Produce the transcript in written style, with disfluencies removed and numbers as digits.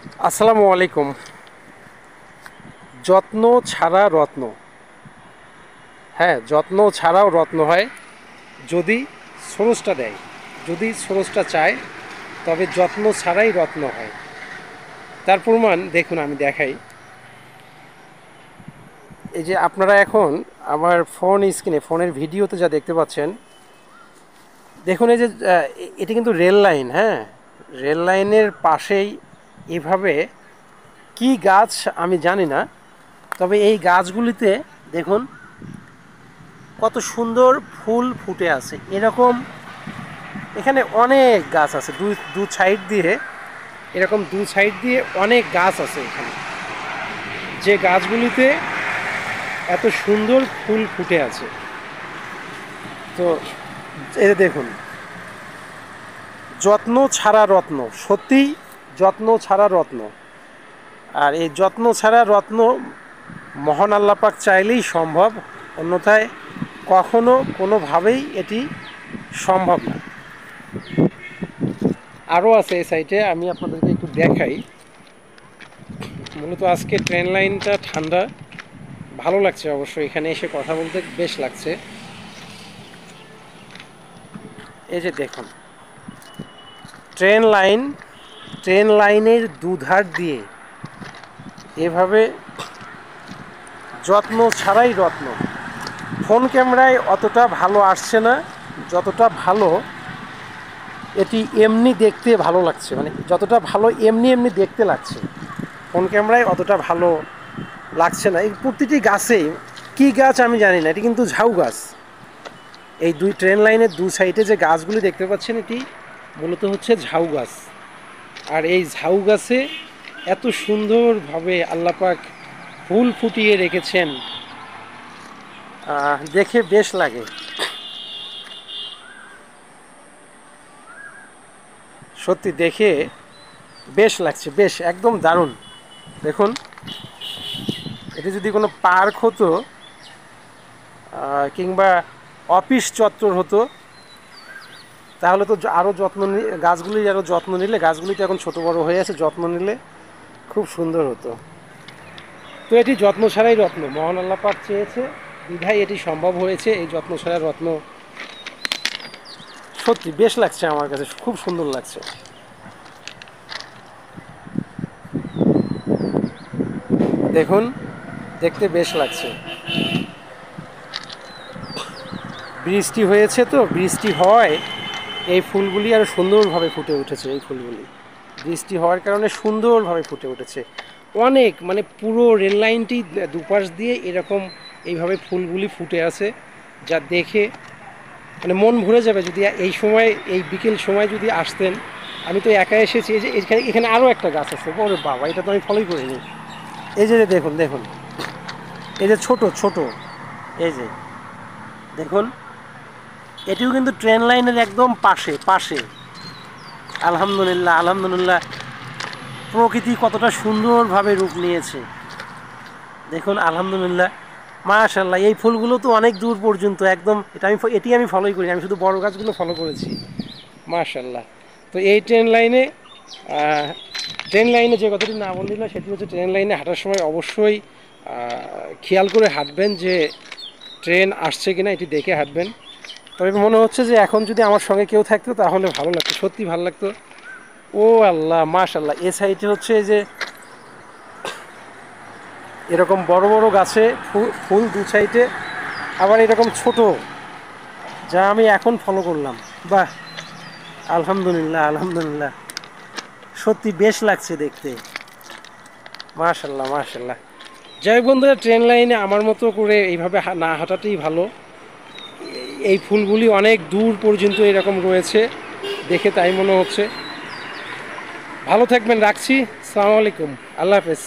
আসসালামু আলাইকুম। যত্ন ছাড়া রত্ন। হ্যাঁ, যত্ন ছাড়াও রত্ন হয় যদি স্রষ্টা দেয়। যদি স্রষ্টা চায় তবে যত্ন ছাড়াই রত্ন হয়। তার প্রমাণ দেখুন, আমি দেখাই। এই যে আপনারা এখন আমার ফোন স্ক্রিনে, ফোনের ভিডিওতে যা দেখতে পাচ্ছেন, দেখুন এই যে এটি কিন্তু রেল লাইন। হ্যাঁ, রেল লাইনের পাশেই এভাবে কি গাছ আমি জানি না, তবে এই গাছগুলিতে দেখুন কত সুন্দর ফুল ফুটে আছে। এরকম এখানে অনেক গাছ আছে, দু সাইড দিয়ে, এরকম দু সাইড দিয়ে অনেক গাছ আছে এখানে, যে গাছগুলিতে এত সুন্দর ফুল ফুটে আছে। তো এই যে দেখুন, যত্ন ছাড়া রত্ন, সত্যিই যত্ন ছাড়া রত্ন। আর এই যত্ন ছাড়া রত্ন মহান আল্লাহ পাক চাইলেই সম্ভব, অন্যথায় কখনো কোনোভাবেই এটি সম্ভব না। আরও আছে এই সাইডে, আমি আপনাদেরকে একটু দেখাই। মূলত আজকে ট্রেন লাইনটা ঠান্ডা, ভালো লাগছে অবশ্য, এখানে এসে কথা বলতে বেশ লাগছে। এই যে দেখুন, ট্রেন লাইনের দুধার দিয়ে এভাবে যত্ন ছাড়াই রত্ন। ফোন ক্যামেরায় অতটা ভালো আসছে না, যতটা ভালো এটি এমনি দেখতে ভালো লাগছে, মানে যতটা ভালো এমনি এমনি দেখতে লাগছে, ফোন ক্যামেরায় অতটা ভালো লাগছে না। এই প্রতিটি গাছেই, কী গাছ আমি জানি না, এটি কিন্তু ঝাউ গাছ। এই ট্রেন লাইনের দু সাইডে যে গাছগুলি দেখতে পাচ্ছেন, এটি মূলত হচ্ছে ঝাউ গাছ। আর এই ঝাউ গাছে এত সুন্দরভাবে আল্লাহ পাক ফুল ফুটিয়ে রেখেছেন, দেখে বেশ লাগে। সত্যি দেখে বেশ লাগছে, বেশ একদম দারুণ। দেখুন, এটি যদি কোনো পার্ক হতো কিংবা অফিস চত্বর হতো, তাহলে তো আরও গাছগুলি আরও যত্ন নিলে, গাছগুলি তো এখন ছোটো বড়ো হয়ে আছে, যত্ন নিলে খুব সুন্দর হতো। তো এটি যত্ন ছাড়াই রত্ন, মহান আল্লাহ পাক চেয়েছে বিধায় এটি সম্ভব হয়েছে। এই যত্ন ছাড়া রত্ন সত্যি বেশ লাগছে, আমার কাছে খুব সুন্দর লাগছে। দেখুন, দেখতে বেশ লাগছে। বৃষ্টি হয়েছে, তো বৃষ্টি হওয়ায় এই ফুলগুলি আরও সুন্দরভাবে ফুটে উঠেছে। এই ফুলগুলি বৃষ্টি হওয়ার কারণে সুন্দরভাবে ফুটে উঠেছে। অনেক, মানে পুরো রেল লাইনটি দুপাশ দিয়ে এরকম এইভাবে ফুলগুলি ফুটে আছে, যা দেখে মানে মন ভরে যাবে। যদি এই সময়, এই বিকেল সময় যদি আসতেন, আমি তো একা এসেছি। এই যে এখানে আরও একটা গাছ আছে, ওরে বাবা, এটা তো আমি ফলোই করিনি। এই যে দেখুন, দেখুন এই যে ছোট ছোট, এই যে দেখুন, এটিও কিন্তু ট্রেন লাইনের একদম পাশে পাশে। আলহামদুলিল্লাহ, আলহামদুলিল্লাহ, প্রকৃতি কতটা সুন্দরভাবে রূপ নিয়েছে দেখুন। আলহামদুলিল্লাহ, মাশাআল্লাহ। এই ফুলগুলো তো অনেক দূর পর্যন্ত একদম, এটি আমি ফলোই করি, আমি শুধু বড় গাছগুলো ফলো করেছি। মাশাআল্লাহ। তো এই ট্রেন লাইনে যে কথাটি না বললি না, সেটি হচ্ছে ট্রেন লাইনে হাঁটার সময় অবশ্যই খেয়াল করে হাঁটবেন যে ট্রেন আসছে কিনা, এটি দেখে হাঁটবেন। তবে মনে হচ্ছে যে এখন যদি আমার সঙ্গে কেউ থাকতো তাহলে ভালো লাগতো, সত্যি ভালো লাগতো। ও আল্লাহ, মাশাআল্লাহ। এ সাইডে হচ্ছে এই যে এরকম বড় বড় গাছে ফুল দু সাইডে, আবার এরকম ছোট, যা আমি এখন ফলো করলাম। বাহ, আলহামদুলিল্লাহ, আলহামদুলিল্লাহ, সত্যি বেশ লাগছে দেখতে। মাশাআল্লাহ, মাশাআল্লাহ। যাই হোক বন্ধুরা, ট্রেন লাইনে আমার মতো করে এইভাবে না হাঁটাতেই ভালো। এই ফুলগুলি অনেক দূর পর্যন্ত এরকম রয়েছে, দেখে তাই মনে হচ্ছে। ভালো থাকবেন, রাখছি। আসসালামু আলাইকুম, আল্লাহ হাফেজ।